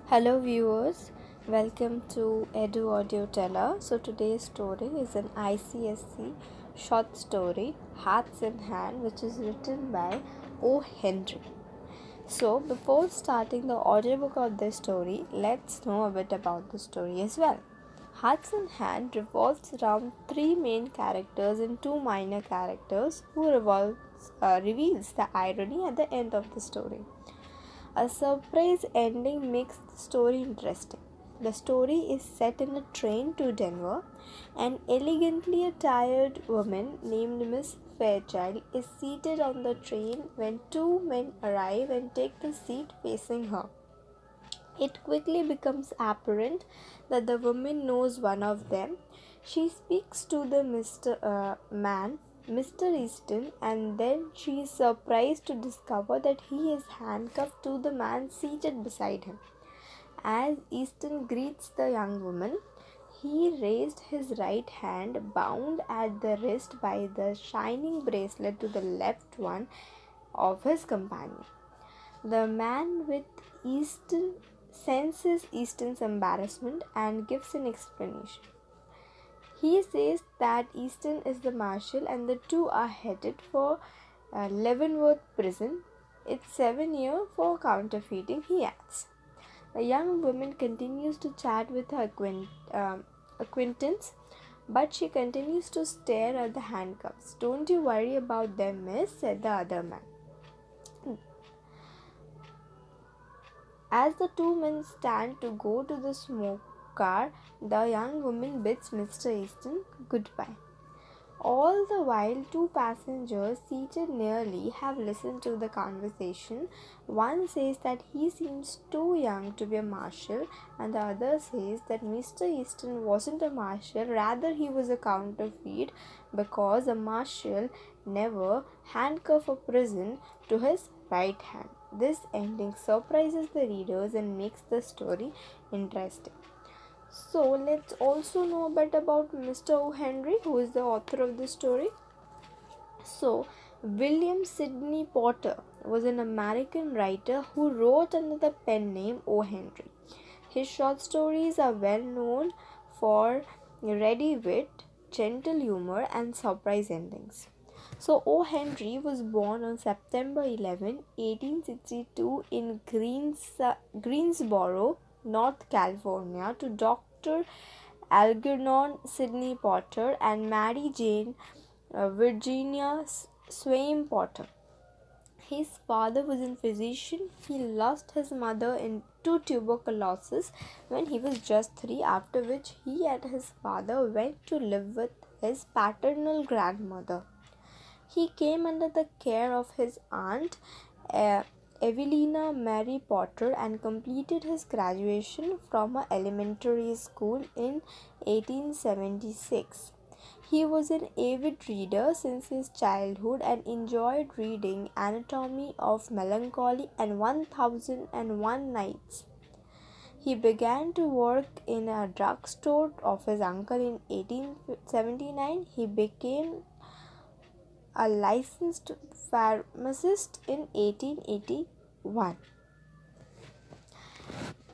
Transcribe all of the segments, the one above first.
Hello viewers, welcome to Edu Audio Teller. So today's story is an ICSC short story, Hearts in Hand, which is written by O. Henry. So before starting the audiobook of this story, let's know a bit about the story as well. Hearts in Hand revolves around three main characters and two minor characters who reveals the irony at the end of the story. A surprise ending makes the story interesting. The story is set in a train to Denver. An elegantly attired woman named Miss Fairchild is seated on the train when two men arrive and take the seat facing her. It quickly becomes apparent that the woman knows one of them. She speaks to the Mr. Easton, and then she is surprised to discover that he is handcuffed to the man seated beside him. As Easton greets the young woman, he raised his right hand, bound at the wrist by the shining bracelet to the left one of his companion. The man with Easton senses Easton's embarrassment and gives an explanation. He says that Easton is the marshal and the two are headed for Leavenworth prison. It's 7 years for counterfeiting, he adds. The young woman continues to chat with her acquaintance, but she continues to stare at the handcuffs. "Don't you worry about them, miss," said the other man. As the two men stand to go to the smoke car, the young woman bids Mr. Easton goodbye. All the while, two passengers seated nearly have listened to the conversation. One says that he seems too young to be a marshal, and the other says that Mr. Easton wasn't a marshal, rather, he was a counterfeit because a marshal never handcuffs a prisoner to his right hand. This ending surprises the readers and makes the story interesting. So let's also know a bit about Mr. O. Henry, who is the author of this story. So, William Sidney Potter was an American writer who wrote under the pen name O. Henry. His short stories are well known for ready wit, gentle humor, and surprise endings. So, O. Henry was born on September 11, 1862, in Greensboro, North Carolina, to Dr. Algernon Sidney Potter and Mary Jane Virginia Swaim Potter. His father was a physician. He lost his mother to tuberculosis when he was just 3, after which he and his father went to live with his paternal grandmother. He came under the care of his aunt, Evelina Mary Potter, and completed his graduation from an elementary school in 1876. He was an avid reader since his childhood and enjoyed reading Anatomy of Melancholy and 1001 Nights. He began to work in a drugstore of his uncle in 1879. He became a licensed pharmacist in 1881.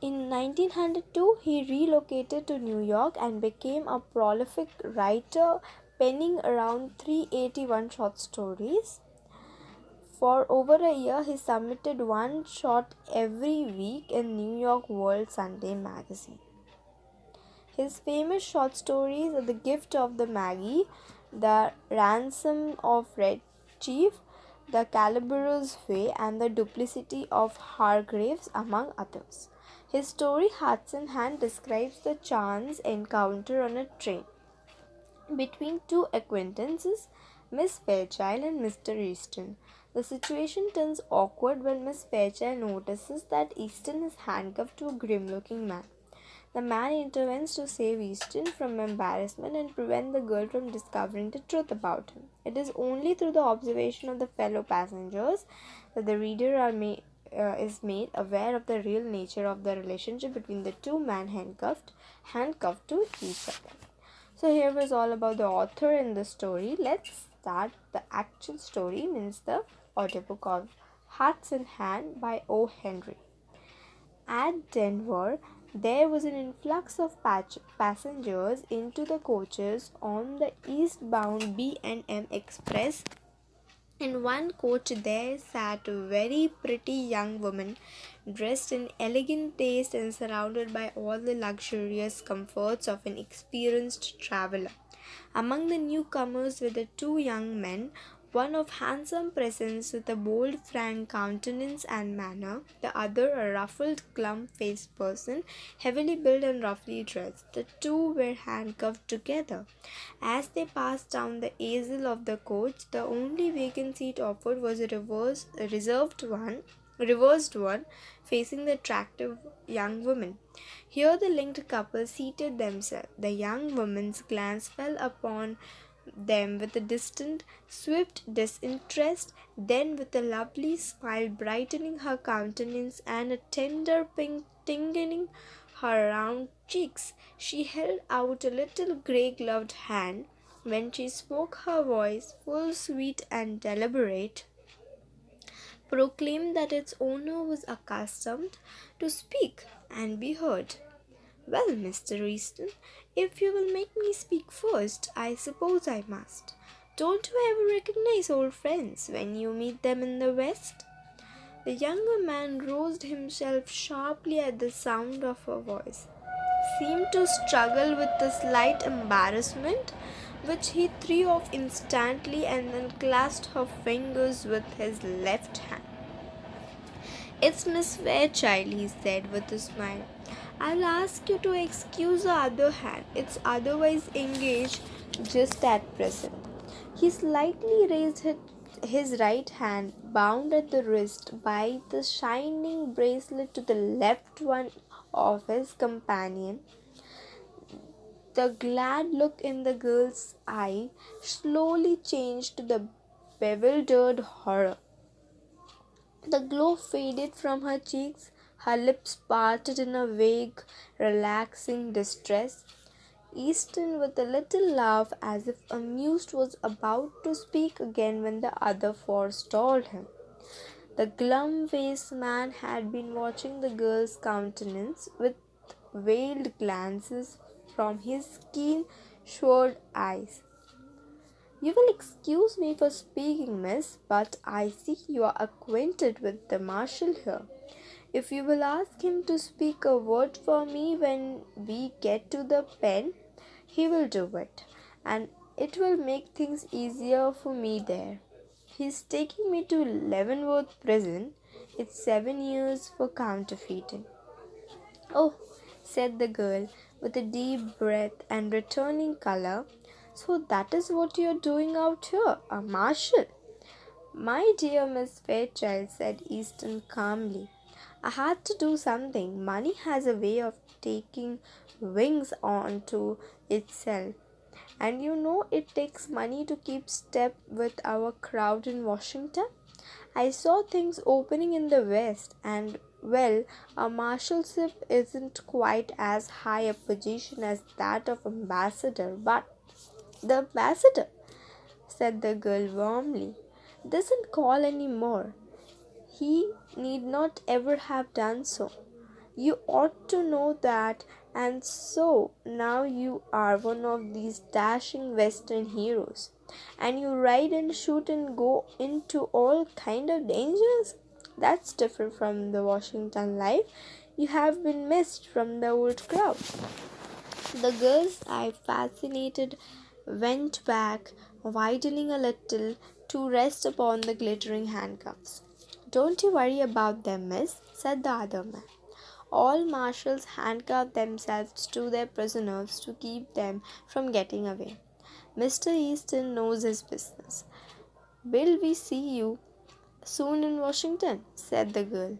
In 1902, he relocated to New York and became a prolific writer, penning around 381 short stories. For over a year, he submitted one short every week in New York World Sunday magazine. His famous short stories are The Gift of the Maggie, The Ransom of Red Chief, The Calabar's Way, and The Duplicity of Hargraves, among others. His story Hearts in Hand describes the chance encounter on a train between two acquaintances, Miss Fairchild and Mr. Easton. The situation turns awkward when Miss Fairchild notices that Easton is handcuffed to a grim looking man. The man intervenes to save Easton from embarrassment and prevent the girl from discovering the truth about him. It is only through the observation of the fellow passengers that the reader is made aware of the real nature of the relationship between the two men handcuffed to each other. So here was all about the author in the story. Let's start the actual story, means the audiobook of Hats in Hand by O. Henry. At Denver, there was an influx of passengers into the coaches on the eastbound B&M Express. In one coach there sat a very pretty young woman, dressed in elegant taste and surrounded by all the luxurious comforts of an experienced traveler. Among the newcomers were the two young men, one of handsome presence with a bold, frank countenance and manner, the other a ruffled, glum-faced person, heavily built and roughly dressed. The two were handcuffed together. As they passed down the aisle of the coach, the only vacant seat offered was a reversed one, facing the attractive young woman. Here the linked couple seated themselves. The young woman's glance fell upon them with a distant, swift disinterest, then with a lovely smile brightening her countenance and a tender pink tingling her round cheeks. She held out a little grey gloved hand. When she spoke, her voice, full, sweet, and deliberate, proclaimed that its owner was accustomed to speak and be heard. Well, Mr. Easton, if you will make me speak first, I suppose I must. Don't you ever recognize old friends when you meet them in the West? The younger man roused himself sharply at the sound of her voice, seemed to struggle with a slight embarrassment, which he threw off instantly, and then clasped her fingers with his left hand. It's Miss Fairchild, he said with a smile. I'll ask you to excuse the other hand. It's otherwise engaged just at present. He slightly raised his right hand, bound at the wrist by the shining bracelet, to the left one of his companion. The glad look in the girl's eye slowly changed to the bewildered horror. The glow faded from her cheeks, her lips parted in a vague, relaxing distress. Easton, with a little laugh, as if amused, was about to speak again when the other forestalled him. The glum-faced man had been watching the girl's countenance with veiled glances from his keen, shrewd eyes. You will excuse me for speaking, miss, but I see you are acquainted with the marshal here. If you will ask him to speak a word for me when we get to the pen, he will do it, and it will make things easier for me there. He is taking me to Leavenworth prison. It's 7 years for counterfeiting. Oh, said the girl with a deep breath and returning color. So that is what you are doing out here, a marshal? My dear Miss Fairchild, said Easton calmly, I had to do something. Money has a way of taking wings onto itself. And you know it takes money to keep step with our crowd in Washington. I saw things opening in the West, and well, a marshalship isn't quite as high a position as that of ambassador, but the ambassador, said the girl warmly, doesn't call any more. He need not ever have done so. You ought to know that, and so now you are one of these dashing Western heroes, and you ride and shoot and go into all kind of dangers. That's different from the Washington life. You have been missed from the old crowd. The girl's eye, fascinated, went back, widening a little to rest upon the glittering handcuffs. Don't you worry about them, miss, said the other man. All marshals handcuff themselves to their prisoners to keep them from getting away. Mr. Easton knows his business. Will we see you soon in Washington? Said the girl.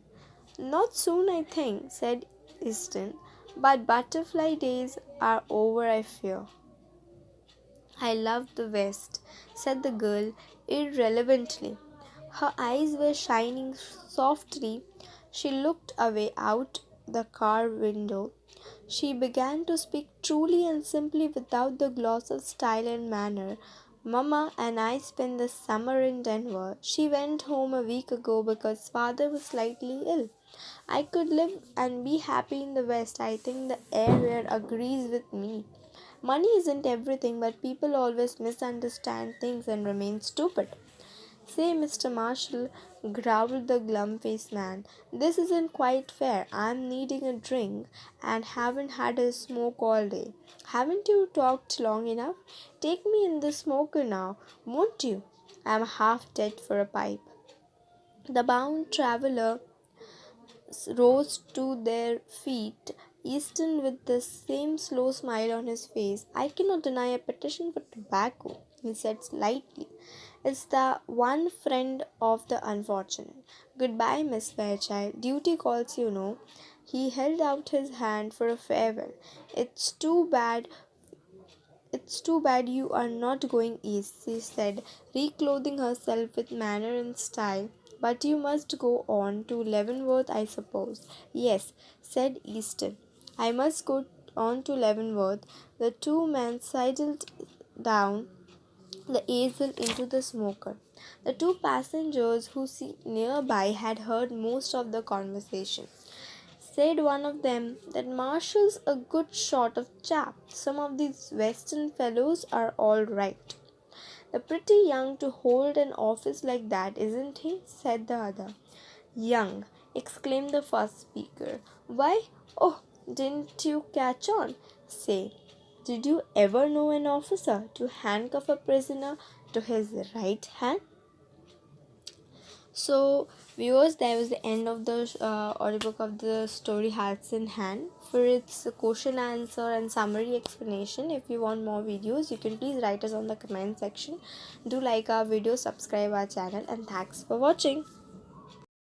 Not soon, I think, said Easton, but butterfly days are over, I fear. I love the West, said the girl irrelevantly. Her eyes were shining softly. She looked away out the car window. She began to speak truly and simply without the gloss of style and manner Mama and I spent the summer in Denver. She went home a week ago because father was slightly ill. I could live and be happy in the West. I think the air here agrees with me. Money isn't everything, but people always misunderstand things and remain stupid. Say, Mr. Marshall, growled the glum faced man, this isn't quite fair. I'm needing a drink and haven't had a smoke all day. Haven't you talked long enough? Take me in the smoker now, won't you? I'm half dead for a pipe. The bound traveler rose to their feet, Easton with the same slow smile on his face. I cannot deny a petition for tobacco, he said slightly. It's the one friend of the unfortunate. Goodbye, Miss Fairchild. Duty calls, you know. He held out his hand for a farewell. It's too bad it's too bad you are not going east, she said, reclothing herself with manner and style. But you must go on to Leavenworth, I suppose. Yes, said Easton. I must go on to Leavenworth. The two men sidled down the easel into the smoker. The two passengers who sat nearby had heard most of the conversation. Said one of them, that Marshall's a good sort of chap. Some of these Western fellows are all right. Pretty young to hold an office like that, isn't he? Said the other. Young, exclaimed the first speaker. Why? Oh, didn't you catch on? Say, did you ever know an officer to handcuff a prisoner to his right hand? So, viewers, that was the end of the audiobook of the story Hearts in Hand. For its question answer and summary explanation, if you want more videos, you can please write us on the comment section. Do like our video, subscribe our channel, and thanks for watching.